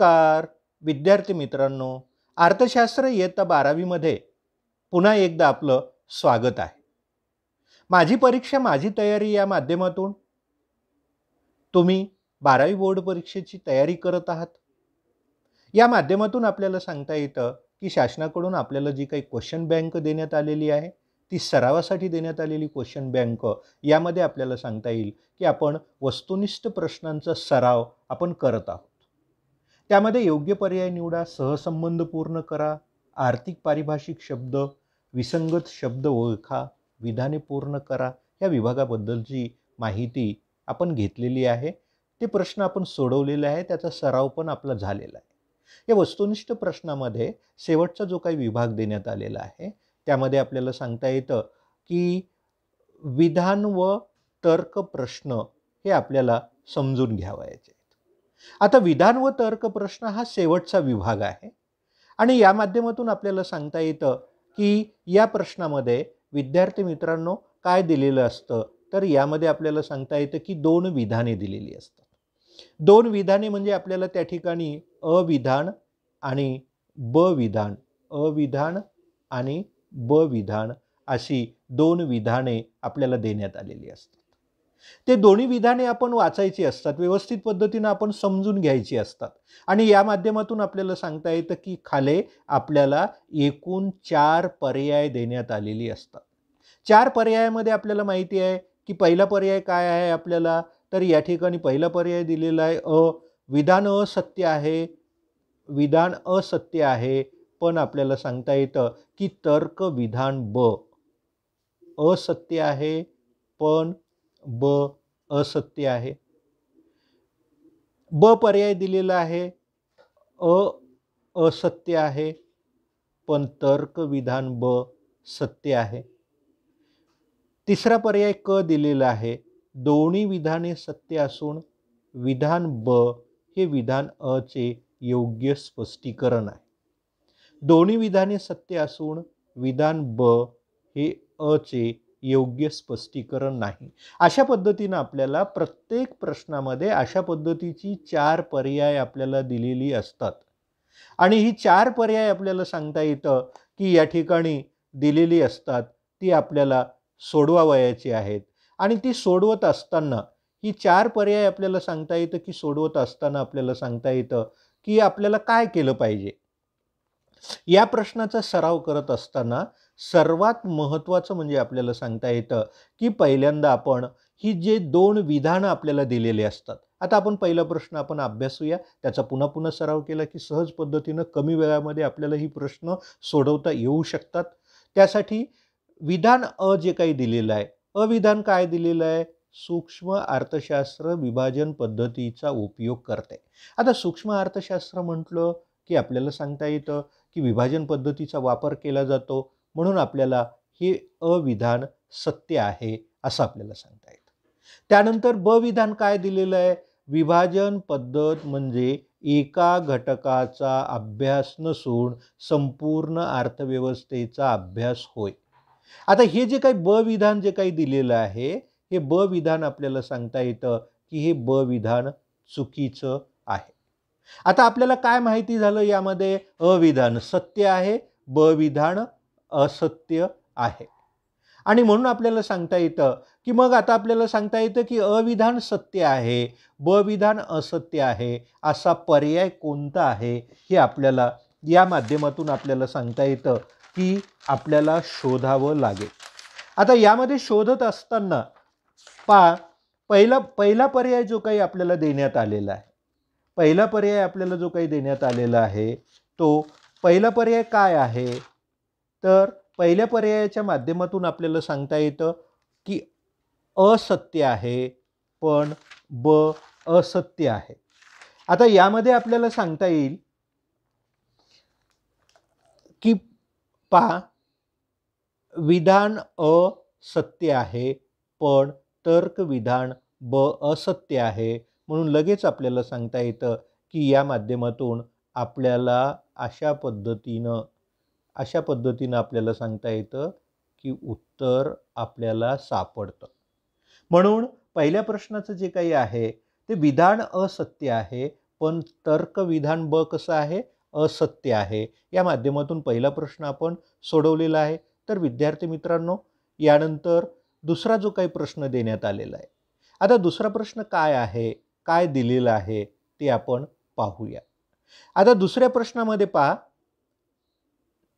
नमस्कार विद्यार्थी मित्रांनो, अर्थशास्त्र इयत्ता 12वी मध्ये पुन्हा एकदा आपलं स्वागत आहे. माझी परीक्षा माझी तयारी या माध्यमातून तुम्ही 12वी बोर्ड परीक्षेची तयारी करत आहात. या माध्यमातून आपल्याला सांगता येतं की शासनाकडून आपल्याला जी काही क्वेश्चन बँक देण्यात आलेली आहे ती सरावासाठी देण्यात आलेली क्वेश्चन बँक, यामध्ये आपल्याला सांगता येईल की आपण वस्तुनिष्ठ प्रश्नांचा सराव आपण करत आहोत. त्यामध्ये योग्य पर्याय निवडा, सहसंबंध पूर्ण करा, आर्थिक पारिभाषिक शब्द, विसंगत शब्द ओळखा, विधाने पूर्ण करा, या विभागाबद्दलची माहिती आपण घेतलेली आहे. ते प्रश्न आपण सोडवलेले आहे, त्याचा सराव पण आपला झालेला आहे. या वस्तुनिष्ठ प्रश्नामध्ये शेवटचा जो काही विभाग देण्यात आलेला आहे त्यामध्ये आपल्याला सांगता येतं की विधान व तर्क प्रश्न हे आपल्याला समजून घ्यावायचे. आता विधान व तर्क प्रश्न हा शेवटचा विभाग आहे आणि या माध्यमातून आपल्याला सांगता येतं की या प्रश्नामध्ये विद्यार्थी मित्रांनो काय दिलेलं असतं, तर यामध्ये आपल्याला सांगता येतं की 2 विधाने दिलेली असतात. 2 विधाने म्हणजे आपल्याला त्या ठिकाणी अविधान आणि ब विधान, अविधान आणि ब विधान अशी 2 विधाने आपल्याला देण्यात आलेली असतात. ते दोन्ही विधाने आपण वाचायची असतात, व्यवस्थित पद्धतीने आपण समजून घ्यायची असतात आणि या माध्यमातून आपल्याला सांगता येतं की खाली आपल्याला एकूण 4 पर्याय देण्यात आलेली असतात. 4 पर्यायामध्ये आपल्याला माहिती आहे की पहिला पर्याय काय आहे आपल्याला, तर या ठिकाणी पहिला पर्याय दिलेला आहे विधान असत्य आहे, विधान असत्य आहे, पण आपल्याला सांगता येतं की तर्क विधान ब असत्य आहे पण ब असत्य आहे. ब पर्याय दिलेला आहे असत्य आहे पण तर्क विधान ब सत्य आहे. तिसरा पर्याय क दिलेला आहे, दोन्ही विधाने सत्य असून विधान ब हे विधान अ चे योग्य स्पष्टीकरण आहे. दोन्ही विधाने सत्य असून विधान ब हे अ चे योग्य स्पष्टीकरण नाही. अशा पद्धतीने आपल्याला प्रत्येक प्रश्नामध्ये अशा पद्धतीची 4 पर्याय आपल्याला दिलेली असतात आणि ही 4 पर्याय आपल्याला सांगता येतं की या ठिकाणी दिलेली असतात, ती आपल्याला सोडवावयाची आहेत आणि ती सोडवत असताना ही 4 पर्याय आपल्याला सांगता येतं की सोडवत असताना आपल्याला सांगता येतं की आपल्याला काय केलं पाहिजे. या प्रश्नाचा सराव करत असताना सर्वात महत्त्वाचं म्हणजे आपल्याला सांगता येतं की पहिल्यांदा आपण ही जे 2 विधानं आपल्याला दिलेले असतात, आता आपण पहिला प्रश्न आपण अभ्यासूया, त्याचा पुन्हा पुन्हा सराव केला की सहज पद्धतीनं कमी वेळामध्ये आपल्याला ही प्रश्न सोडवता येऊ शकतात. त्यासाठी विधान अ जे काही दिलेलं आहे, अविधान काय दिलेलं आहे, सूक्ष्म अर्थशास्त्र विभाजन पद्धतीचा उपयोग करते. आता सूक्ष्म अर्थशास्त्र म्हटलं की आपल्याला सांगता येतं की विभाजन पद्धतीचा वापर केला जातो, म्हणून आपल्याला हे अविधान सत्य आहे असं आपल्याला सांगता येतं. त्यानंतर ब विधान काय दिलेलं आहे, विभाजन पद्धत म्हणजे एका घटकाचा अभ्यास नसून संपूर्ण अर्थव्यवस्थेचा अभ्यास होय. आता हे जे काही ब विधान जे काही दिलेलं आहे, हे ब विधान आपल्याला सांगता येतं की हे ब विधान चुकीचं आहे. आता आपल्याला काय माहिती झालं, यामध्ये अविधान सत्य आहे, ब विधान असत्य आहे आणि म्हणून आपल्याला सांगता येतं की मग आता आपल्याला सांगता येतं की अविधान सत्य आहे, ब विधान असत्य आहे, असा पर्याय कोणता आहे हे आपल्याला या माध्यमातून आपल्याला सांगता येतं की आपल्याला शोधावं लागेल. आता यामध्ये शोधत असताना पहिला पर्याय जो काही आपल्याला देण्यात आलेला आहे, पहिला पर्याय आपल्याला जो काही देण्यात आलेला आहे तो पहिला पर्याय काय आहे, तर पहिल्या पर्यायाच्या माध्यमातून आपल्याला सांगता येतं की असत्य आहे पण ब असत्य आहे. आता यामध्ये आपल्याला सांगता येईल की विधान अ सत्य आहे पण तर्क विधान ब असत्य आहे, म्हणून लगेच आपल्याला सांगता येतं की या माध्यमातून आपल्याला अशा पद्धतीनं आपल्याला सांगता येतं की उत्तर आपल्याला सापडतं. म्हणून पहिल्या प्रश्नाचं जे काही आहे ते विधान असत्य आहे पण तर्क विधान ब कसं आहे, असत्य आहे. या माध्यमातून पहिला प्रश्न आपण सोडवलेला आहे. तर विद्यार्थी मित्रांनो, यानंतर दुसरा जो काही प्रश्न देण्यात आलेला आहे, आता दुसरा प्रश्न काय आहे, काय दिलेलं आहे ते आपण पाहूया. आता दुसऱ्या प्रश्नामध्ये पहा,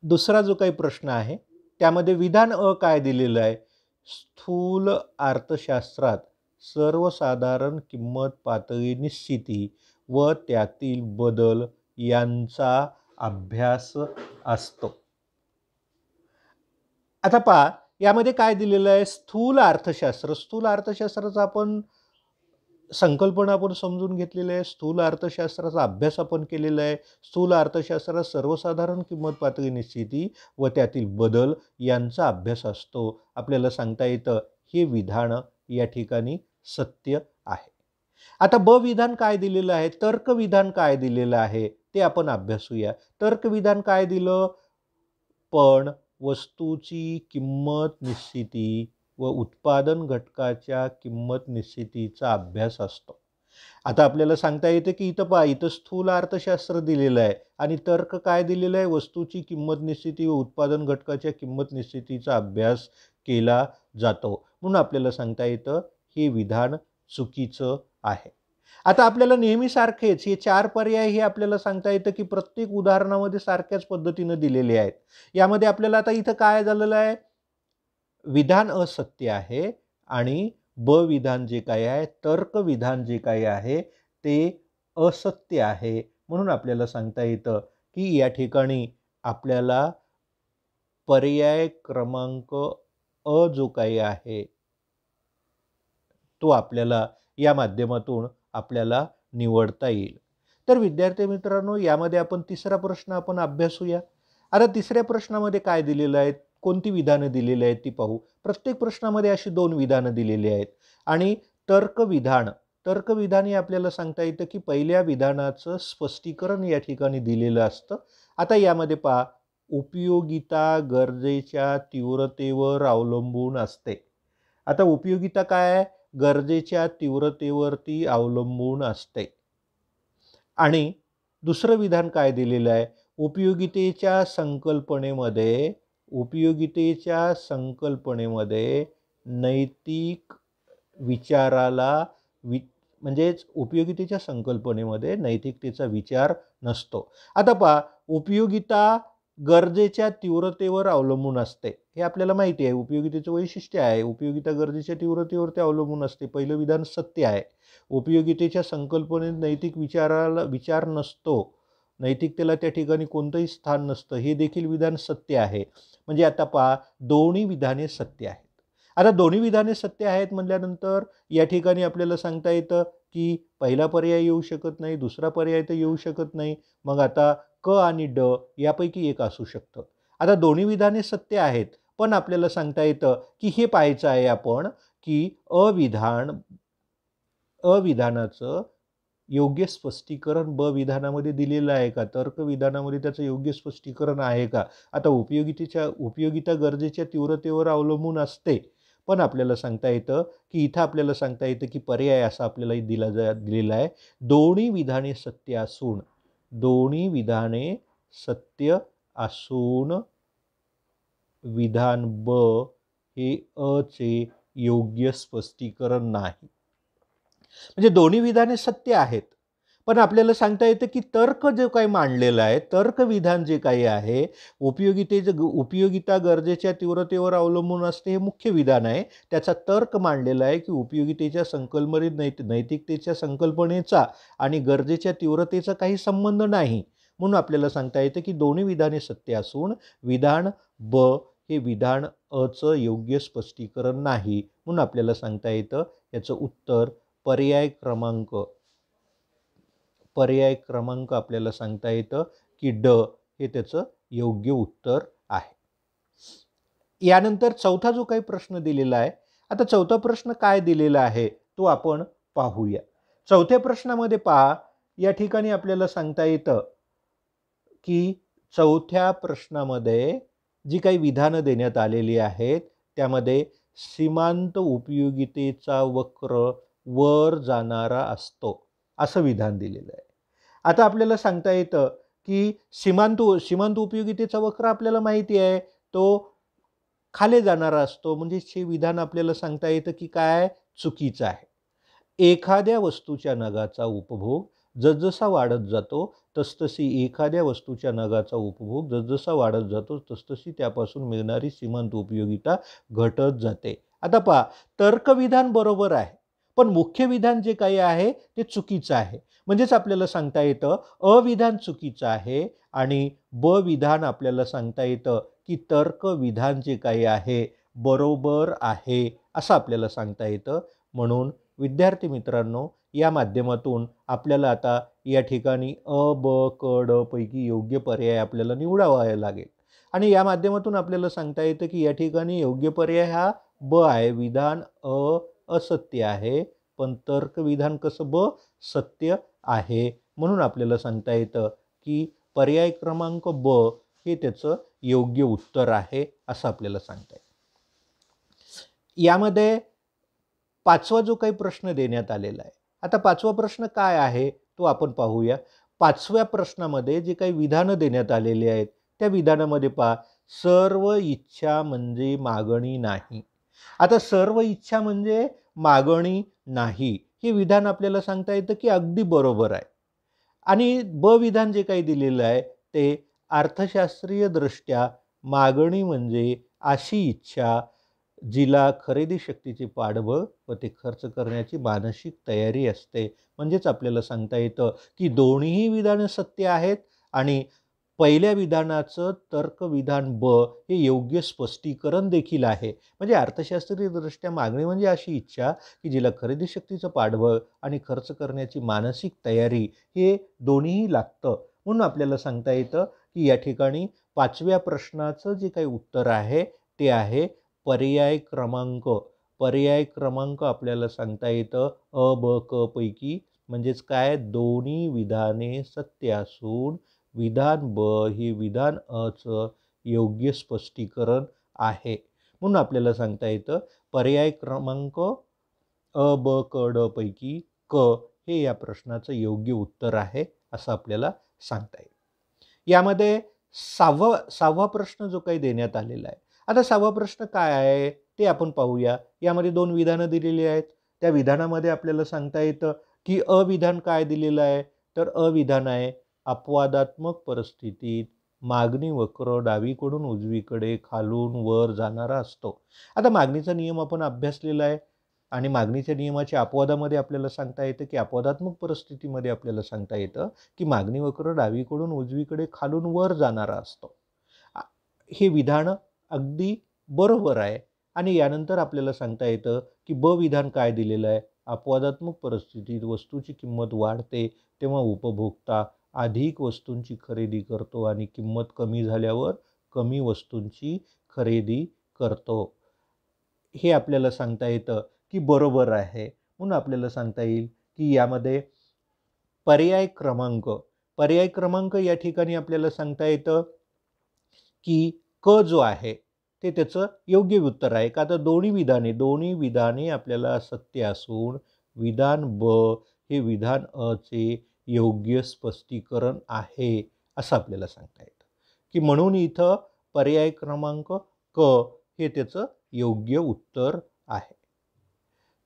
दुसरा जो काही प्रश्न आहे त्यामध्ये विधान अ काय दिलेलं आहे, स्थूल अर्थशास्त्रात सर्वसाधारण किंमत पातळी निश्चिती व त्यातील बदल यांचा अभ्यास असतो. आता पहा, यामध्ये काय दिलेलं आहे, स्थूल अर्थशास्त्र. स्थूल अर्थशास्त्राचा आपण संकल्पना आपण समजून घेतलेली आहे. स्थूल अर्थशास्त्राचा अभ्यास आपण केलेला आहे. स्थूल अर्थशास्त्रात सर्वसाधारण किंमत पातळी निश्चिती व त्यातील बदल यांचा अभ्यास असतो. आपल्याला सांगता येतं हे विधान या ठिकाणी सत्य आहे. आता ब विधान काय दिलेलं आहे, तर्क विधान काय दिलेलं आहे ते आपण अभ्यासूया. तर्क विधान काय दिलं, पण वस्तूची किंमत निश्चिती व उत्पादन घटकाच्या किंमत निश्चितीचा अभ्यास असतो. आता आपल्याला सांगता येते की इथं पहा, इथं स्थूल अर्थशास्त्र दिलेलं आहे आणि तर्क काय दिलेलं आहे, वस्तूची किंमत निश्चिती व उत्पादन घटकाच्या किंमत निश्चितीचा अभ्यास केला जातो. म्हणून आपल्याला सांगता येतं हे विधान चुकीचं आहे. आता आपल्याला नेहमीसारखेच हे 4 पर्याय हे आपल्याला सांगता येतं की प्रत्येक उदाहरणामध्ये सारख्याच पद्धतीनं दिलेले आहेत. यामध्ये आपल्याला आता इथं काय झालेलं आहे, विधान असत्य आहे आणि ब विधान जे काही आहे, तर्क विधान जे काही आहे ते असत्य आहे. म्हणून आपल्याला सांगता येतं की या ठिकाणी आपल्याला पर्याय क्रमांक अ जो काही आहे तो आपल्याला या माध्यमातून आपल्याला निवडता येईल. तर विद्यार्थी मित्रांनो, यामध्ये आपण तिसरा प्रश्न आपण अभ्यासूया. आता तिसऱ्या प्रश्नामध्ये काय दिलेलं आहे, कोणती विधानं दिलेली आहेत ती पाहू. प्रत्येक प्रश्नामध्ये अशी 2 विधानं दिलेली आहेत आणि तर्कविधान हे आपल्याला सांगता येतं की पहिल्या विधानाचं स्पष्टीकरण या ठिकाणी दिलेलं असतं. आता यामध्ये पहा, उपयोगिता गरजेच्या तीव्रतेवर अवलंबून असते. आता उपयोगिता काय आहे, गरजेच्या तीव्रतेवरती अवलंबून असते. आणि दुसरं विधान काय दिलेलं आहे, उपयोगितेच्या संकल्पनेमध्ये नैतिक विचाराला म्हणजेच उपयोगितेच्या संकल्पनेमध्ये नैतिकतेचा विचार नसतो. आता पहा, उपयोगिता गरजेच्या तीव्रतेवर अवलंबून असते, हे आपल्याला माहिती आहे. उपयोगितेचं वैशिष्ट्य आहे, उपयोगिता गरजेच्या तीव्रतेवरती अवलंबून असते. पहिलं विधान सत्य आहे. उपयोगितेच्या संकल्पनेत नैतिक विचार नसतो, नैतिकतेला त्या ठिकाणी कोणतंही स्थान नसतं, हे देखील विधान सत्य आहे. म्हणजे आता पहा, दोन्ही विधाने सत्य आहेत. आता दोन्ही विधाने सत्य आहेत म्हटल्यानंतर या ठिकाणी आपल्याला सांगता येतं की पहिला पर्याय येऊ शकत नाही, दुसरा पर्याय तर येऊ शकत नाही. मग आता क आणि ड यापैकी एक असू शकतं. आता दोन्ही विधाने सत्य आहेत, पण आपल्याला सांगता येतं की हे पाहायचं आहे आपण की अविधानाचं योग्य स्पष्टीकरण ब विधानामध्ये दिलेलं आहे का, तर्क विधानामध्ये त्याचं योग्य स्पष्टीकरण आहे का. आता उपयोगिता गरजेच्या तीव्रतेवर अवलंबून असते, पण आपल्याला सांगता येतं की इथं आपल्याला सांगता येतं की पर्याय असा आपल्याला दिलेला आहे, दोन्ही विधाने सत्य असून विधान ब हे अ चे योग्य स्पष्टीकरण नाही. म्हणजे दोन्ही विधाने सत्य आहेत, पण आपल्याला सांगता येतं की तर्क जे काही मांडलेलं आहे, तर्क विधान जे काही आहे, उपयोगिता गरजेच्या तीव्रतेवर अवलंबून असते, हे मुख्य विधान आहे. त्याचा तर्क मांडलेला आहे की उपयोगितेच्या संकल्पनेत नैतिकतेच्या संकल्पनेचा आणि गरजेच्या तीव्रतेचा काही संबंध नाही. म्हणून आपल्याला सांगता येतं की दोन्ही विधाने सत्य असून विधान ब हे विधान अ चं योग्य स्पष्टीकरण नाही. म्हणून आपल्याला सांगता येतं याचं उत्तर पर्याय क्रमांक आपल्याला सांगता येतं की ड हे त्याचं योग्य उत्तर आहे. यानंतर चौथा जो काही प्रश्न दिलेला आहे, आता चौथा प्रश्न काय दिलेला आहे तो आपण पाहूया. चौथ्या प्रश्नामध्ये पहा, या ठिकाणी आपल्याला सांगता येतं की चौथ्या प्रश्नामध्ये जी काही विधानं देण्यात आलेली आहेत त्यामध्ये सीमांत उपयोगितेचा वक्र वर जाणारा असतो असं विधान दिलेलं आहे. आता आपल्याला सांगता येतं की सीमांत उपयोगितेचा वक्र आपल्याला माहिती आहे, तो खाली जाणारा असतो, म्हणजे हे विधान आपल्याला सांगता येतं की काय चुकीचं आहे. एखाद्या वस्तूच्या नगाचा उपभोग जसजसा वाढत जातो तसतशी एखाद्या वस्तूच्या नगाचा उपभोग जसजसा वाढत जातो तसतशी त्यापासून मिळणारी सीमांत उपयोगिता घटत जाते. आता पहा, तर्कविधान बरोबर आहे, पण मुख्य विधान जे काही आहे ते चुकीचं आहे. म्हणजेच आपल्याला सांगता येतं अविधान चुकीचं आहे आणि ब विधान आपल्याला सांगता येतं की तर्कविधान जे काही आहे बरोबर आहे असं आपल्याला सांगता येतं. म्हणून विद्यार्थी मित्रांनो, या माध्यमातून आपल्याला आता या ठिकाणी अ, ब, क, ड पैकी योग्य पर्याय आपल्याला निवडावा लागेल आणि या माध्यमातून आपल्याला सांगता येतं की या ठिकाणी योग्य पर्याय हा ब आहे. विधान असत्य आहे, पण तर्कविधान कसं सत्य आहे. म्हणून आपल्याला सांगता येतं की पर्याय क्रमांक ब हे त्याचं योग्य उत्तर आहे असं आपल्याला सांगता येतं. यामध्ये 5वा जो काही प्रश्न देण्यात आलेला आहे, आता 5वा प्रश्न काय आहे तो आपण पाहूया. 5व्या प्रश्नामध्ये जे काही विधानं देण्यात आलेली आहेत त्या विधानामध्ये पहा, सर्व इच्छा म्हणजे मागणी नाही. आता सर्व इच्छा म्हणजे मागणी नाही हे विधान आपल्याला सांगता येतं की अगदी बरोबर आहे. आणि ब विधान जे काही दिलेलं आहे ते अर्थशास्त्रीय दृष्ट्या मागणी म्हणजे अशी इच्छा जिला खरेदी शक्तीचे पाठबळ व ते खर्च करण्याची मानसिक तयारी असते. म्हणजेच आपल्याला सांगता येतं की दोन्हीही विधानं सत्य आहेत आणि पहिल्या विधानाचं तर्कविधान ब हे योग्य स्पष्टीकरण देखील आहे. म्हणजे अर्थशास्त्रीय दृष्ट्या मागणी म्हणजे अशी इच्छा की जिला खरेदी शक्तीचं पाठबळ आणि खर्च करण्याची मानसिक तयारी हे दोन्हीही लागतं. म्हणून आपल्याला सांगता येतं की या ठिकाणी 5व्या प्रश्नाचं जे काही उत्तर आहे ते आहे पर्याय क्रमांक. पर्याय क्रमांक आपल्याला सांगता येतं अ, ब, क पैकी, म्हणजेच काय दोन्ही विधाने सत्य असून विधान ब हे विधान अचं योग्य स्पष्टीकरण आहे. म्हणून आपल्याला सांगता येतं पर्याय क्रमांक अ, ब, क, ड पैकी क हे या प्रश्नाचं योग्य उत्तर आहे असं आपल्याला सांगता येईल. यामध्ये सहावा प्रश्न जो काही देण्यात आलेला आहे, आता 6वा प्रश्न काय आहे ते आपण पाहूया. यामध्ये 2 विधानं दिलेली आहेत. त्या विधानामध्ये आपल्याला सांगता येतं की अविधान काय दिलेलं आहे, तर अविधान आहे अपवादात्मक परिस्थितीत मागणी वक्र डावीकडून उजवीकडे खालून वर जाणारा असतो. आता मागणीचा नियम आपण अभ्यासलेला आहे आणि मागणीच्या नियमाच्या अपवादामध्ये आपल्याला सांगता येतं की अपवादात्मक परिस्थितीमध्ये आपल्याला सांगता येतं की मागणी वक्र डावीकडून उजवीकडे खालून वर जाणारा असतो. हे विधान अगदी बरोबर आहे आणि यानंतर आपल्याला सांगता येतं की ब विधान काय दिलेलं आहे, अपवादात्मक परिस्थितीत वस्तूची किंमत वाढते तेव्हा उपभोक्ता अधिक वस्तूंची खरेदी करतो आणि किंमत कमी झाल्यावर कमी वस्तूंची खरेदी करतो. हे आपल्याला सांगता येतं की बरोबर आहे. म्हणून आपल्याला सांगता येईल की यामध्ये पर्याय क्रमांक या ठिकाणी आपल्याला सांगता येतं की क जो आहे ते त्याचं योग्य उत्तर आहे. का तर दोन्ही विधाने आपल्याला सत्य असून विधान ब हे विधान अचे योग्य स्पष्टीकरण आहे असं आपल्याला सांगता येतं की म्हणून इथं पर्याय क्रमांक क हे त्याचं योग्य उत्तर आहे.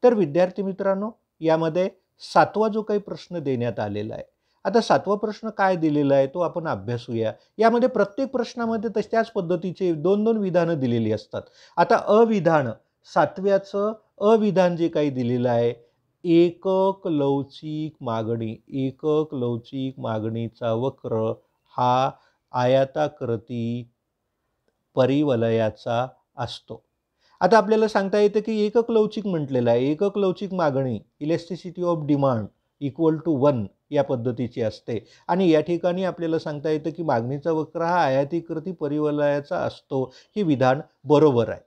तर विद्यार्थी मित्रांनो, यामध्ये 7वा जो काही प्रश्न देण्यात आलेला आहे, आता 7वा प्रश्न काय दिलेला आहे तो आपण अभ्यासूया. यामध्ये प्रत्येक प्रश्नामध्ये त्याच पद्धतीचे 2-2 विधानं दिलेली असतात. आता अविधान 7व्याचं अविधान जे काही दिलेलं आहे, एकक लवचिक मागणीचा वक्र हा आयताकृती परिवलयाचा असतो. आता आपल्याला सांगता येतं की एकक लवचिक म्हटलेलं आहे. एकक लवचिक मागणी elasticity of demand equal to 1 या पद्धतीची असते आणि या ठिकाणी आपल्याला सांगता येतं की मागणीचा वक्र हा आयताकृती परिवलयाचा असतो. हे विधान बरोबर आहे.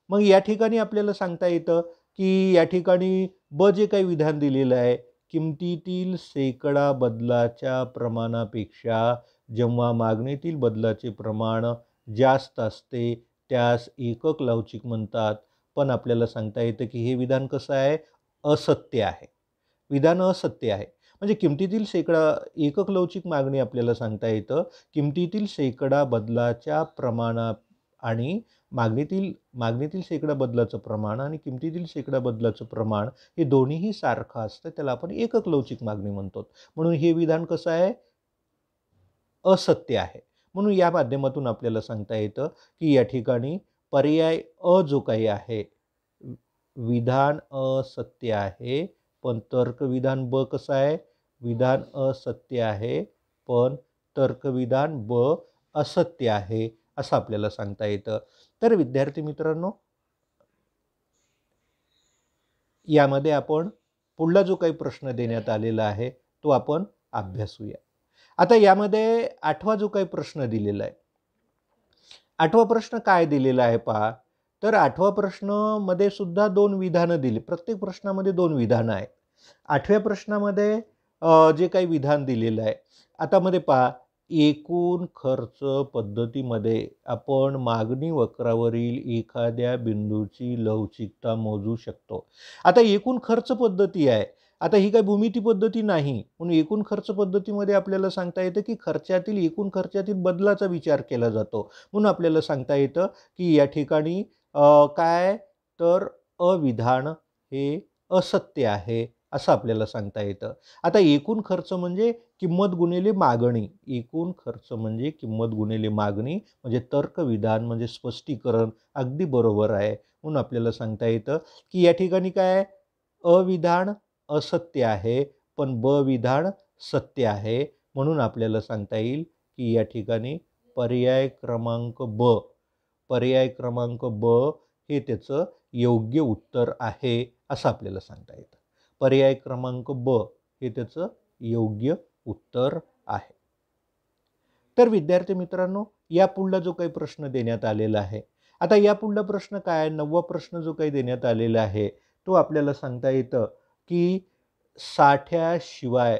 मग या ठिकाणी आपल्याला सांगता येतं की या ठिकाणी ब जे काही विधान दिलेलं आहे, किमतीतील शेकडा बदलाच्या प्रमाणापेक्षा जेव्हा मागणीतील बदलाचे प्रमाण जास्त असते त्यास एकक लवचिक म्हणतात. पण आपल्याला सांगता येतं की हे विधान कसं आहे, असत्य आहे. विधान असत्य आहे. म्हणजे किमतीतील शेकडा एकक लवचिक मागणी आपल्याला सांगता येतं किमतीतील शेकडा बदलाच्या प्रमाणा आणि मागणीतील शेकडा बदलाचं प्रमाण आणि किमतीतील शेकडा बदलाचं प्रमाण हे दोन्हीही सारखं असतं, त्याला आपण एकक लवचिक मागणी म्हणतो. म्हणून हे विधान कसं आहे, असत्य आहे. म्हणून या माध्यमातून आपल्याला सांगता येतं की या ठिकाणी पर्याय अ जो काही आहे विधान असत्य आहे, पण तर्कविधान ब कसं आहे, विधान असत्य आहे पण तर्कविधान ब असत्य आहे असं आपल्याला सांगता येतं. तर विद्यार्थी मित्रांनो, यामध्ये आपण पुढला जो काही प्रश्न देण्यात आलेला आहे तो आपण अभ्यासूया. आता यामध्ये 8वा जो काही प्रश्न दिलेला आहे, 8वा प्रश्न काय दिलेला आहे पहा. तर 8वा प्रश्नामध्ये सुद्धा 2 विधानं दिली, प्रत्येक प्रश्नामध्ये 2 विधानं आहेत. 8व्या प्रश्नामध्ये जे काही विधान दिलेलं आहे, आता मध्ये पहा, एकूण खर्च पद्धतीमध्ये आपण मागणी वक्रावरील एखाद्या बिंदूची लवचिकता मोजू शकतो. आता एकूण खर्च पद्धती आहे, आता ही काही भूमिती पद्धती नाही, म्हणून एकूण खर्च पद्धतीमध्ये आपल्याला सांगता येतं की एकूण खर्चातील बदलाचा विचार केला जातो. म्हणून आपल्याला सांगता येतं की या ठिकाणी काय, तर अविधान हे असत्य आहे असं आपल्याला सांगता येतं. आता एकूण खर्च म्हणजे किंमत गुणिले मागणी, एकूण खर्च म्हणजे किंमत गुणिले मागणी म्हणजे तर्कविधान म्हणजे स्पष्टीकरण अगदी बरोबर आहे. म्हणून आपल्याला सांगता येतं की या ठिकाणी काय, अविधान असत्य आहे पण ब विधान सत्य आहे. म्हणून आपल्याला सांगता येईल की या ठिकाणी पर्याय क्रमांक ब हे त्याचं योग्य उत्तर आहे असं आपल्याला सांगता येतं. पर्याय क्रमांक ब हे त्याचं योग्य उत्तर आहे. तर विद्यार्थी मित्रांनो, या पुढला जो काही प्रश्न देण्यात आलेला आहे, आता या पुढला प्रश्न काय, 9वा प्रश्न जो काही देण्यात आलेला आहे तो आपल्याला सांगता येतं की साठ्याशिवाय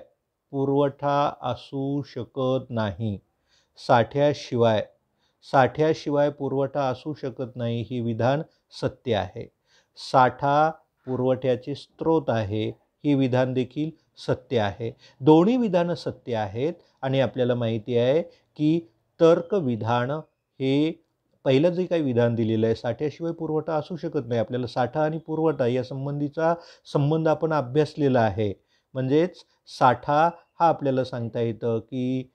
पुरवठा असू शकत नाही. साठ्याशिवाय पुरवठा असू शकत नाही हे विधान सत्य आहे. साठा पुरवठ्याचे स्रोत आहे हे विधान देखील सत्य आहे. दोन्ही विधानं सत्य आहेत आणि आपल्याला माहिती आहे की तर्कविधान हे पहिलं जे काही विधान दिलेलं आहे, साठ्याशिवाय पुरवठा असू शकत नाही, आपल्याला साठा आणि पुरवठा या संबंधीचा संबंध आपण अभ्यासलेला आहे. म्हणजेच साठा हा आपल्याला सांगता येतं की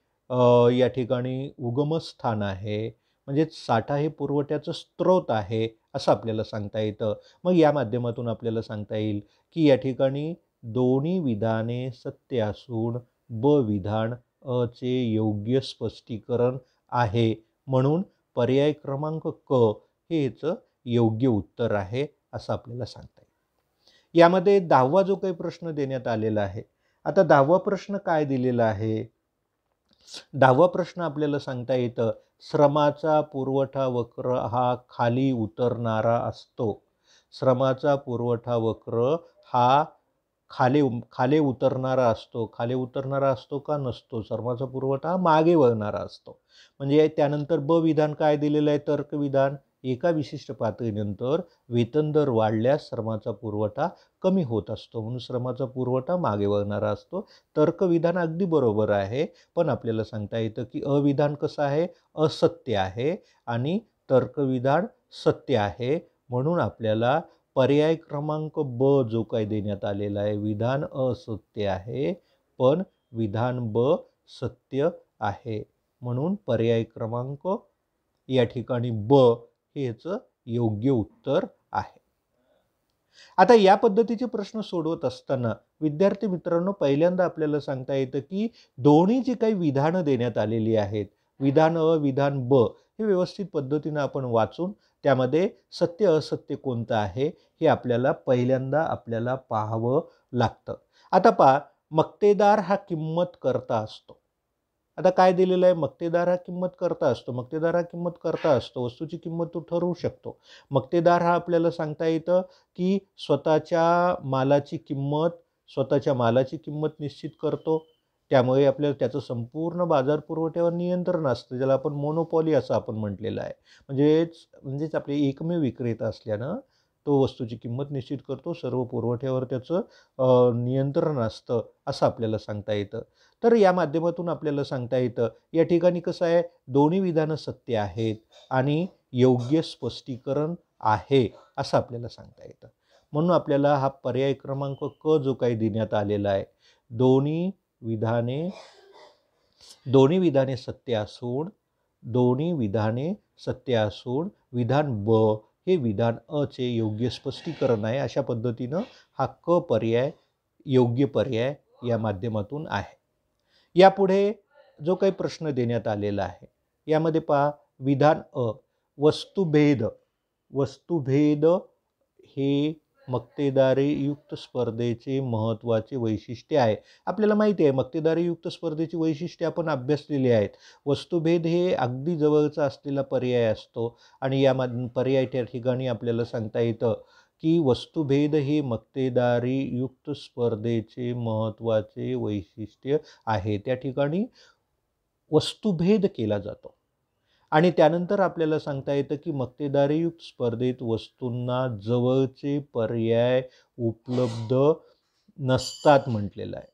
या ठिकाणी उगमस्थान आहे, म्हणजेच साठा हे पुरवठ्याचं स्रोत आहे असं आपल्याला सांगता येतं. मग या माध्यमातून आपल्याला सांगता येईल की या ठिकाणी दोन्ही विधाने सत्य असून ब विधान चे योग्य स्पष्टीकरण आहे. म्हणून पर्याय क्रमांक क हे याचं योग्य उत्तर आहे असं आपल्याला सांगता येईल. यामध्ये 10वा जो काही प्रश्न देण्यात आलेला आहे, आता 10वा प्रश्न काय दिलेला आहे, 10वा प्रश्न आपल्याला सांगता येतं श्रमाचा पुरवठा वक्र हा खाली उतरणारा असतो. श्रमाचा पुरवठा वक्र हा खाली उतरणारा असतो का, नसतो. श्रमाचा पुरवठा मागे वळणारा असतो. म्हणजे त्यानंतर ब विधान काय दिलेलं आहे, तर्कविधान, एका विशिष्ट पातळीनंतर वेतन दर वाढल्यास श्रमाचा पुरवठा कमी होत असतो, म्हणून श्रमाचा पुरवठा मागे वळणारा असतो. तर्कविधान अगदी बरोबर आहे, पण आपल्याला सांगता येतं की अविधान कसं आहे, असत्य आहे आणि तर्कविधान सत्य आहे. म्हणून आपल्याला पर्याय क्रमांक ब जो काही देण्यात आलेला आहे, विधान असत्य आहे पण विधान ब सत्य आहे. म्हणून पर्याय क्रमांक या ठिकाणी ब हे याचं योग्य उत्तर आहे. आता या पद्धतीचे प्रश्न सोडवत असताना विद्यार्थी मित्रांनो, पहिल्यांदा आपल्याला सांगता येतं की दोन्ही जी काही विधानं देण्यात आलेली आहेत, विधान अ विधान ब, हे व्यवस्थित पद्धतीनं आपण वाचून त्यामध्ये सत्य असत्य कोणतं आहे हे आपल्याला पहिल्यांदा पाहावं लागतं. आता पहा, मक्तेदार हा किंमत करता असतो. आता काय दिलेलं आहे, मक्तेदार हा किंमत करता असतो. वस्तूची किंमत तो ठरवू शकतो. मक्तेदार हा आपल्याला सांगता येतं की स्वतःच्या मालाची किंमत निश्चित करतो. त्यामुळे आपल्याला त्याचं संपूर्ण बाजार पुरवठ्यावर नियंत्रण असतं, ज्याला आपण मोनोपॉली असं आपण म्हटलेलं आहे. म्हणजेच आपले एकमेव विक्रेता असल्यानं तो वस्तूची किंमत निश्चित करतो, सर्व पुरवठ्यावर त्याचं नियंत्रण असतं असं आपल्याला सांगता येतं. तर या माध्यमातून आपल्याला सांगता येतं या ठिकाणी कसं आहे, दोन्ही विधानं सत्य आहेत आणि योग्य स्पष्टीकरण आहे असं आपल्याला सांगता येतं. म्हणून आपल्याला हा पर्याय क्रमांक क जो काही देण्यात आलेला आहे, दोन्ही विधाने सत्य असून विधान ब हे विधान अ चे योग्य स्पष्टीकरण आहे, अशा पद्धतीनं हा क पर्याय योग्य पर्याय या माध्यमातून आहे. यापुढे जो काही प्रश्न देण्यात आलेला आहे यामध्ये पहा, विधान अ, वस्तुभेद हे मक्तेदारीयुक्त स्पर्धेचे महत्त्वाचे वैशिष्ट्य आहे. आपल्याला माहिती आहे मक्तेदारीयुक्त स्पर्धेची वैशिष्ट्ये आपण अभ्यासलेली आहेत. वस्तुभेद हे अगदी जवळचा असलेला पर्याय असतो आणि या पर्याय त्या ठिकाणी आपल्याला सांगता येतं की वस्तुभेद हे मक्तेदारीयुक्त स्पर्धेचे महत्त्वाचे वैशिष्ट्य आहे. त्या ठिकाणी वस्तुभेद केला जातो आणि त्यानंतर आपल्याला सांगता येतं की मक्तेदारीयुक्त स्पर्धेत वस्तूंना जवळचे पर्याय उपलब्ध नसतात म्हटलेलं आहे.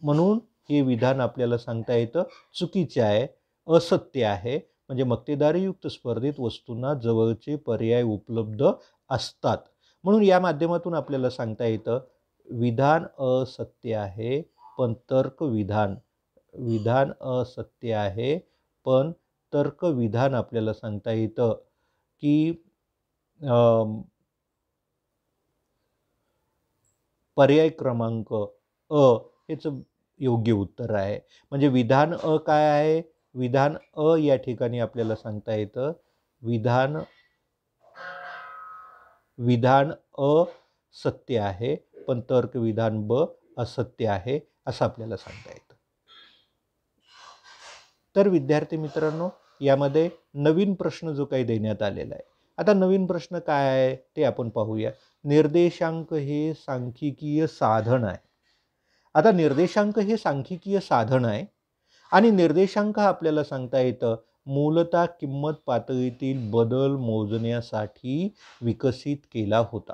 म्हणून हे विधान आपल्याला सांगता येतं चुकीचे आहे, असत्य आहे. म्हणजे मक्तेदारीयुक्त स्पर्धेत वस्तूंना जवळचे पर्याय उपलब्ध असतात. म्हणून या माध्यमातून आपल्याला सांगता येतं विधान असत्य आहे, पण विधान असत्य आहे, पण तर्कविधान आपल्याला सांगता येतं की पर्याय क्रमांक अ हेच योग्य उत्तर आहे. म्हणजे विधान अ काय आहे, विधान अ या ठिकाणी आपल्याला सांगता येतं विधान अ सत्य आहे, पण तर्कविधान ब असत्य आहे असं आपल्याला सांगता येतं. तर विद्यार्थी मित्रांनो, यामध्ये नवीन प्रश्न जो काही देण्यात आलेला आहे, आता नवीन प्रश्न काय आहे ते आपण पाहूया. निर्देशांक हे सांख्यिकीय साधन आहे. आता निर्देशांक हे सांख्यिकीय साधन आहे आणि निर्देशांक आपल्याला सांगता येतं मूलतः किंमत पातळीतील बदल मोजण्यासाठी विकसित केला होता.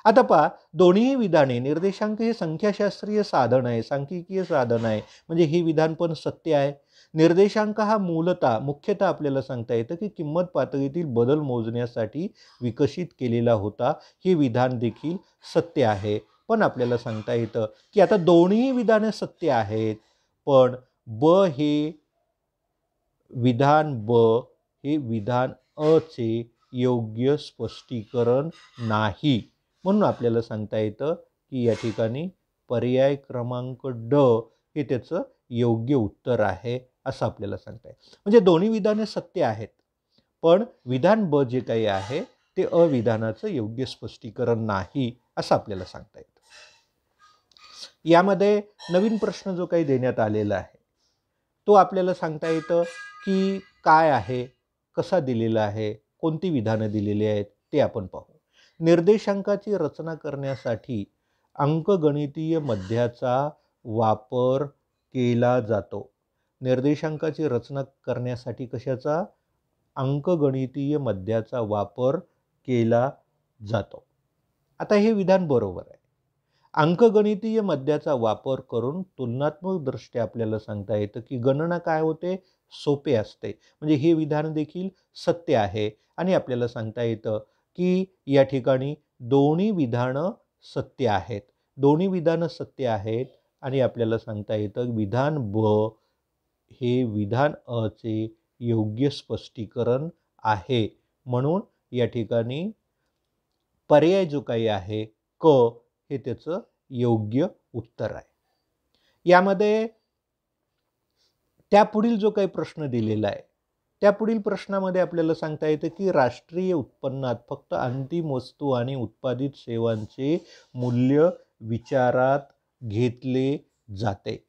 आता पहा, दोन्ही विधाने, निर्देशांक हे संख्याशास्त्रीय साधन आहे, सांख्यिकीय साधन आहे, म्हणजे हे विधान पण सत्य आहे. निर्देशांक हा मुख्यतः आपल्याला सांगता येतं की किंमत पातळीतील बदल मोजण्यासाठी विकसित केलेला होता, हे विधान देखील सत्य आहे. पण आपल्याला सांगता येतं की आता दोन्ही विधाने सत्य आहेत, पण विधान हे विधान अ चे योग्य स्पष्टीकरण नाही. म्हणून आपल्याला सांगता येतं की या ठिकाणी पर्याय क्रमांक ड हे त्याचं योग्य उत्तर आहे असं आपल्याला सांगता येतं. म्हणजे दोन्ही विधाने सत्य आहेत, पण विधान ब जे काही आहे ते अविधानाचं योग्य स्पष्टीकरण नाही असं आपल्याला सांगता येतं. यामध्ये नवीन प्रश्न जो काही देण्यात आलेला आहे तो आपल्याला सांगता येतं की काय आहे, कसा दिलेला आहे, कोणती विधानं दिलेली आहेत ते आपण पाहू. निर्देशांकाची रचना करण्यासाठी अंकगणितीय मध्याचा वापर केला जातो. निर्देशांकाची रचना करण्यासाठी कशाचा? अंकगणितीय मध्याचा वापर केला जातो. आता हे विधान बरोबर आहे. अंकगणितीय मध्याचा वापर करून तुलनात्मकदृष्ट्या आपल्याला सांगता येतं की गणना काय होते, सोपे असते. म्हणजे हे विधान देखील सत्य आहे आणि आपल्याला सांगता येतं की या ठिकाणी दोन्ही विधानं सत्य आहेत आणि आपल्याला सांगता येतं विधान ब हे विधान अ चे योग्य स्पष्टीकरण आहे. म्हणून या ठिकाणी पर्याय जो काही आहे क हे त्याचं योग्य उत्तर आहे. यामध्ये त्यापुढील जो काही प्रश्न दिलेला आहे त्यापुढील प्रश्नामध्ये आपल्याला सांगता येतं की राष्ट्रीय उत्पन्नात फक्त अंतिम वस्तू आणि उत्पादित सेवांचे मूल्य विचारात घेतले जाते.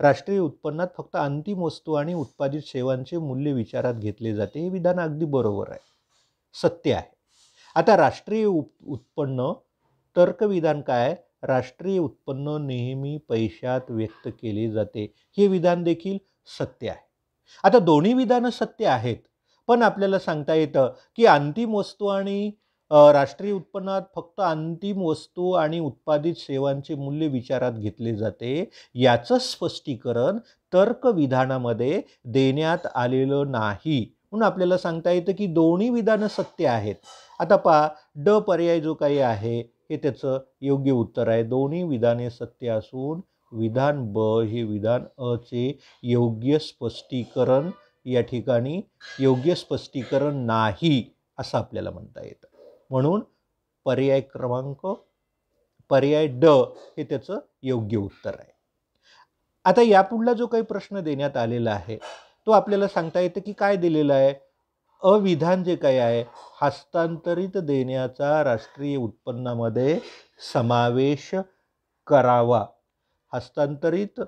राष्ट्रीय उत्पन्नात फक्त अंतिम वस्तू आणि उत्पादित सेवांचे मूल्य विचारात घेतले जाते. हे विधान अगदी बरोबर आहे, सत्य आहे. आता राष्ट्रीय उत्पन्न तर्कविधान काय? राष्ट्रीय उत्पन्न नेहमी पैशात व्यक्त केले जाते. हे विधान देखील सत्य आहे. आता दोन्ही विधानं सत्य आहेत, पण आपल्याला सांगता येतं की अंतिम वस्तू आणि राष्ट्रीय उत्पन्नात फक्त अंतिम वस्तू आणि उत्पादित सेवांचे मूल्य विचारात घेतले जाते, याचं स्पष्टीकरण तर्कविधानामध्ये देण्यात आलेलं नाही. म्हणून आपल्याला सांगता येतं की दोन्ही विधानं सत्य आहेत. आता पहा, ड पर्याय जो काही आहे हे त्याचं योग्य उत्तर आहे. दोन्ही विधाने सत्य असून विधान ब हे विधान अ चे योग्य स्पष्टीकरण या ठिकाणी योग्य स्पष्टीकरण नाही असं आपल्याला म्हणता येतं. म्हणून पर्याय ड हे त्याचं योग्य उत्तर आहे. आता यापुढला जो काही प्रश्न देण्यात आलेला आहे तो आपल्याला सांगता येतं की काय दिलेलं आहे. अविधान जे काही आहे, हस्तांतरित देण्याचा राष्ट्रीय उत्पन्नामध्ये समावेश करावा. हस्तांतरित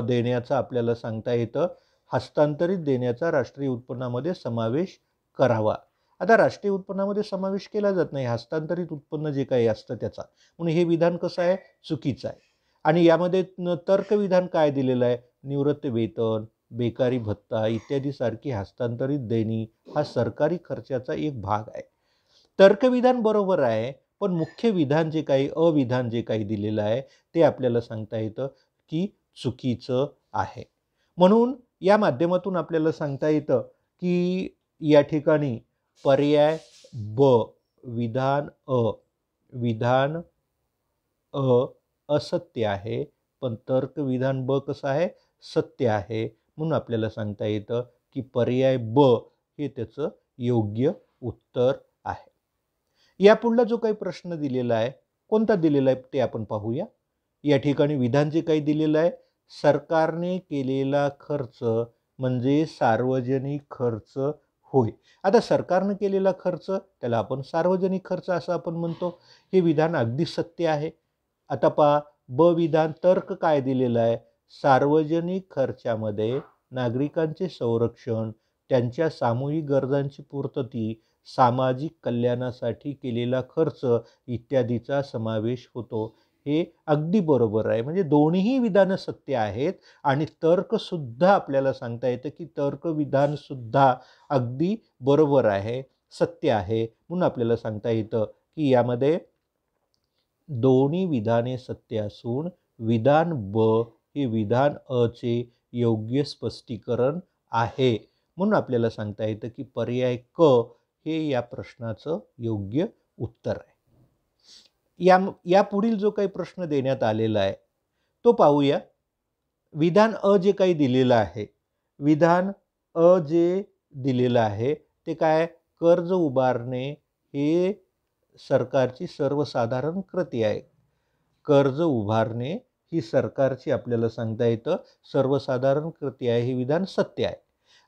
देण्याचा आपल्याला सांगता येतं, हस्तांतरित देण्याचा राष्ट्रीय उत्पन्नामध्ये समावेश करावा. आता राष्ट्रीय उत्पन्नामध्ये समावेश केला जात नाही, हस्तांतरित उत्पन्न जे काही असतं त्याचा. म्हणून हे विधान कसं आहे, चुकीचं आहे. आणि यामध्ये तर्कविधान काय दिलेलं आहे, निवृत्त वेतन, बेकारी भत्ता इत्यादी सारखी हस्तांतरित देणी हा सरकारी खर्चाचा एक भाग आहे. तर्कविधान बरोबर आहे, पण मुख्य विधान जे काही अविधान जे काही दिलेलं आहे ते आपल्याला सांगता येतं की चुकीचं आहे. म्हणून या माध्यमातून आपल्याला सांगता येतं की या ठिकाणी पर्याय ब विधान अ असत्य आहे, पण तर्कविधान ब कसं आहे, सत्य आहे. म्हणून आपल्याला सांगता येतं की पर्याय ब हे त्याचं योग्य उत्तर आहे. यापुढला जो काही प्रश्न दिलेला आहे, कोणता दिलेला आहे ते आपण पाहूया. या ठिकाणी विधान जे काही दिलेलं आहे, सरकारने केलेला खर्च म्हणजे सार्वजनिक खर्च होय. आता सरकारने केलेला खर्च त्याला आपण सार्वजनिक खर्च असं आपण म्हणतो. हे विधान अगदी सत्य आहे. आता पहा, ब विधान तर्क काय दिलेलं आहे, सार्वजनिक खर्चामध्ये नागरिकांचे संरक्षण, त्यांच्या सामूहिक गरजांची पूर्तती, सामाजिक कल्याणासाठी केलेला खर्च इत्यादीचा समावेश होतो. हे अगदी बरोबर आहे. म्हणजे दोन्हीही विधानं सत्य आहेत आणि तर्कसुद्धा आपल्याला सांगता येतं की तर्कविधानसुद्धा अगदी बरोबर आहे, सत्य आहे. म्हणून आपल्याला सांगता येतं की यामध्ये दोन्ही विधाने सत्य असून विधान ब हे विधान अ चे योग्य स्पष्टीकरण आहे. म्हणून आपल्याला सांगता येतं की पर्याय क हे या प्रश्नाचं योग्य उत्तर आहे. या पुढील जो काही प्रश्न देण्यात आलेला आहे तो पाहूया. विधान अ जे काही दिलेलं आहे, विधान अ जे दिलेलं आहे ते काय, कर्ज उभारणे हे सरकारची सर्वसाधारण कृती आहे. कर्ज उभारणे ही सरकारची आपल्याला सांगता येतं सर्वसाधारण कृती आहे. हे विधान सत्य आहे.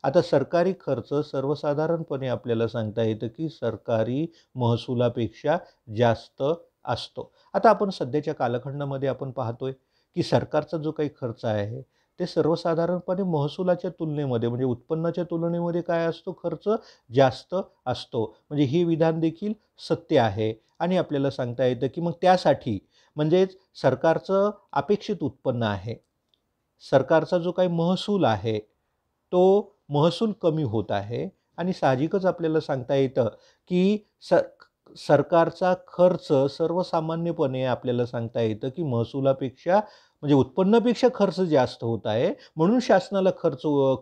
आता सरकारी खर्च सर्वसाधारणपणे आपल्याला सांगता येतं की सरकारी महसुलापेक्षा जास्त असतो. आता आपण सध्याच्या कालखंडामध्ये आपण पाहतोय की सरकारचा जो काही खर्च आहे ते सर्वसाधारणपणे महसुलाच्या तुलनेमध्ये म्हणजे उत्पन्नाच्या तुलनेमध्ये काय असतो, खर्च जास्त असतो. म्हणजे हे विधान देखील सत्य आहे. आणि आपल्याला सांगता येतं की मग त्यासाठी म्हणजेच सरकारचं अपेक्षित उत्पन्न आहे, सरकारचा जो काही महसूल आहे तो महसूल कमी होत आहे आणि साहजिकच आपल्याला सांगता येतं की सरकारचा खर्च सर्वसामान्यपणे आपल्याला सांगता येतं की महसुलापेक्षा म्हणजे उत्पन्नापेक्षा खर्च जास्त होत आहे. म्हणून शासनाला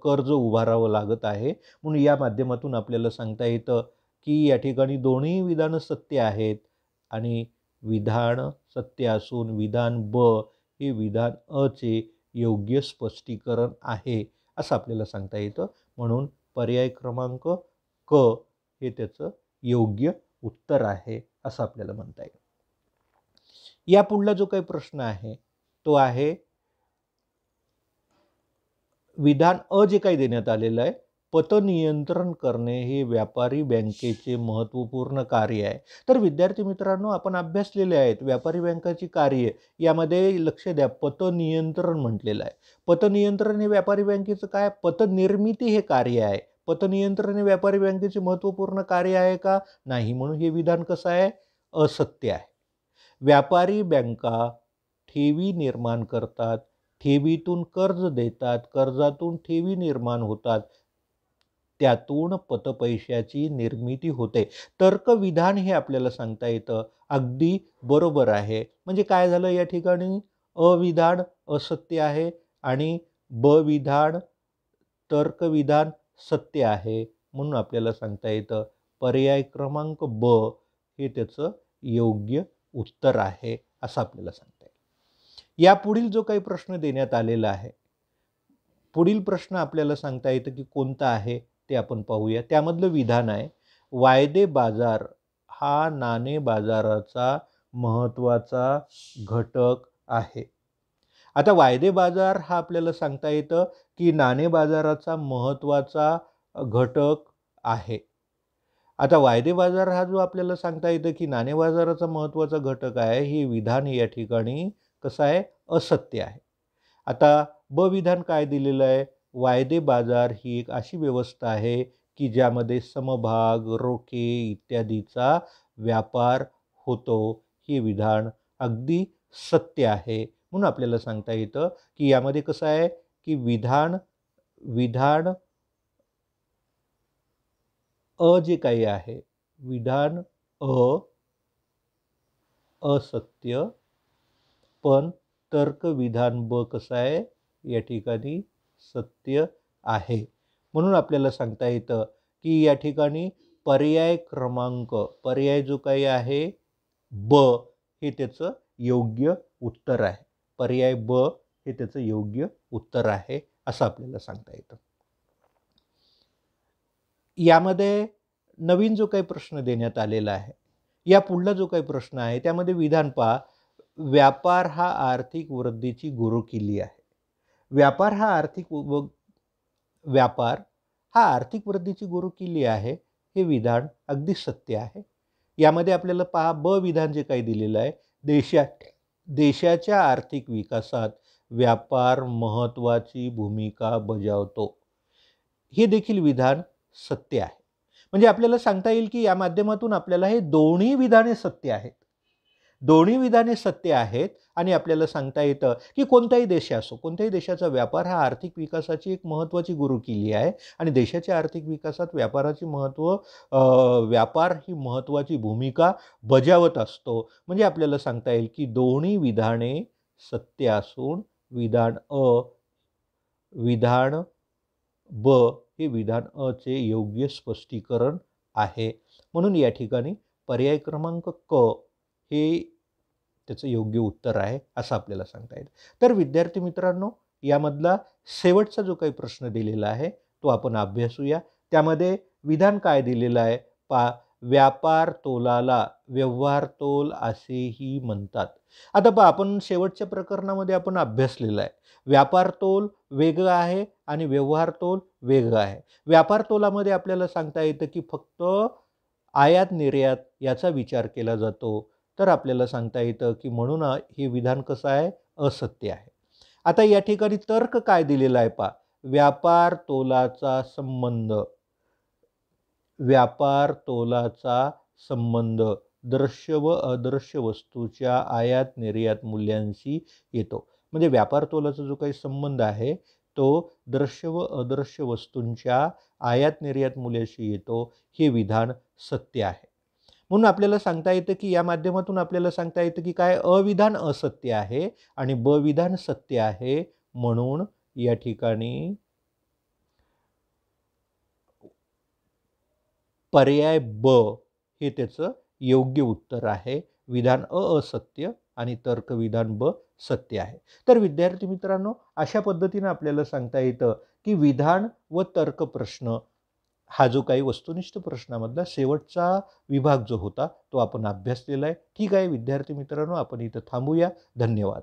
कर्ज उभारावं लागत आहे. म्हणून या माध्यमातून आपल्याला सांगता येतं की या ठिकाणी दोन्ही विधानं सत्य आहेत आणि विधान सत्य असून विधान ब हे विधान अ चे योग्य स्पष्टीकरण आहे असं आपल्याला सांगता येतं. म्हणून पर्याय क्रमांक क हे त्याचं योग्य उत्तर आहे असं आपल्याला म्हणता येईल. या पुढला जो काही प्रश्न आहे तो आहे विधान अ जे काही देण्यात आलेलं आहे, पतनियंत्रण करणे हे व्यापारी बँकेचे महत्त्वपूर्ण कार्य आहे. तर विद्यार्थी मित्रांनो, आपण अभ्यासलेले आहेत व्यापारी बँकाची कार्य. यामध्ये लक्ष द्या, पतनियंत्रण म्हटलेलं आहे. पतनियंत्रण हे व्यापारी बँकेचं काय, पतनिर्मिती हे कार्य आहे. पतनियंत्रण हे व्यापारी बँकेचे महत्त्वपूर्ण कार्य आहे का, नाही. म्हणून हे विधान कसं आहे, असत्य आहे. व्यापारी बँका ठेवी निर्माण करतात, ठेवीतून कर्ज देतात, कर्जातून ठेवी निर्माण होतात. त्यातून पतपैशाची निर्मिती होते. तर्कविधान हे आपल्याला सांगता येतं अगदी बरोबर आहे. म्हणजे काय झालं या ठिकाणी, अविधान असत्य आहे आणि ब विधान तर्कविधान सत्य आहे. म्हणून आपल्याला सांगता येतं पर्याय क्रमांक ब हे त्याचं योग्य उत्तर आहे असं आपल्याला सांगता येईल. यापुढील जो काही प्रश्न देण्यात आलेला आहे, पुढील प्रश्न आपल्याला सांगता येतं की कोणता आहे ते आपण पाहूया. त्यामधलं विधान आहे, वायदे बाजार हा नाणे बाजाराचा महत्त्वाचा घटक आहे. आता वायदे बाजार हा आपल्याला सांगता येतं की नाणे बाजाराचा महत्त्वाचा घटक आहे. आता वायदे बाजार हा जो आपल्याला सांगता येतं की नाणे बाजाराचा महत्त्वाचा घटक आहे, हे विधान या ठिकाणी कसं आहे, असत्य आहे. आता ब विधान काय दिलेलं आहे, वायदे बाजार ही एक अशी व्यवस्था आहे की ज्यामध्ये समभाग, रोखे इत्यादीचा व्यापार होतो. हे विधान अगदी सत्य आहे. म्हणून आपल्याला सांगता येतं की यामध्ये कसं आहे की विधान अ जे काही आहे, विधान असत्य, पण तर्क विधान ब कसं आहे या ठिकाणी सत्य आहे. म्हणून आपल्याला सांगता येतं की या ठिकाणी पर्याय जो काही आहे ब हे त्याचं योग्य उत्तर आहे. पर्याय ब हे त्याचं योग्य उत्तर आहे असं आपल्याला सांगता येतं. यामध्ये नवीन जो काही प्रश्न देण्यात आलेला आहे, या पुढला जो काही प्रश्न आहे त्यामध्ये विधान पहा, व्यापार हा आर्थिक वृद्धीची गुरुकिल्ली आहे. व्यापार हा आर्थिक वृद्धीची गुरुकिल्ली आहे. हे विधान अगदी सत्य आहे. यामध्ये आपल्याला पहा ब विधान जे काही दिलेलं आहे, देशाच्या आर्थिक विकासात व्यापार महत्त्वाची भूमिका बजावतो. हे देखील विधान सत्य आहे. म्हणजे आपल्याला सांगता येईल की या माध्यमातून आपल्याला हे दोन्ही विधाने सत्य आहेत. दोन्ही विधाने सत्य आहेत आणि आपल्याला सांगता येतं की कोणताही देश असो, कोणत्याही देशाचा व्यापार हा आर्थिक विकासाची एक महत्त्वाची गुरुकिल्ली आहे आणि देशाच्या आर्थिक विकासात व्यापार ही महत्त्वाची भूमिका बजावत असतो. म्हणजे आपल्याला सांगता येईल की दोन्ही विधाने सत्य असून विधान ब हे विधान अ चे योग्य स्पष्टीकरण आहे. म्हणून या ठिकाणी पर्याय क्रमांक क हे त्याचं योग्य उत्तर आहे असं आपल्याला सांगता येईल. तर विद्यार्थी मित्रांनो, यामधला शेवटचा जो काही प्रश्न दिलेला आहे तो आपण अभ्यासूया. त्यामध्ये विधान काय दिलेलं आहे व्यापार तोलाला व्यवहार तोल असेही म्हणतात. आता आपण शेवटच्या प्रकरणामध्ये आपण अभ्यासलेलं आहे, व्यापार तोल वेगळं आहे आणि व्यवहार तोल वेगळं आहे. व्यापार तोलामध्ये आपल्याला सांगता येतं की फक्त आयात निर्यात याचा विचार केला जातो. तर आपल्याला सांगता येतं की म्हणून हे विधान कसं आहे, असत्य आहे. आता या ठिकाणी तर्क काय दिलेला आहे व्यापार तोलाचा संबंध दृश्य व अदृश्य वस्तूच्या आयात निर्यात मूल्यांशी येतो. म्हणजे व्यापार तोलाचा जो काही संबंध आहे तो दृश्य व अदृश्य वस्तूंच्या आयात निर्यात मूल्याशी येतो. हे विधान सत्य आहे. म्हणून आपल्याला सांगता येतं की या माध्यमातून आपल्याला सांगता येतं की काय अविधान असत्य आहे आणि ब विधान सत्य आहे. म्हणून या ठिकाणी पर्याय ब हे त्याचं योग्य उत्तर आहे. विधान असत्य आणि तर्कविधान ब सत्य आहे. तर विद्यार्थी मित्रांनो, अशा पद्धतीने आपल्याला सांगता येतं की विधान व तर्क प्रश्न हा जो काही वस्तुनिष्ठ प्रश्नामधला शेवटचा विभाग जो होता तो आपण अभ्यासलेला आहे. ठीक आहे विद्यार्थी मित्रांनो, आपण इथं थांबूया. धन्यवाद.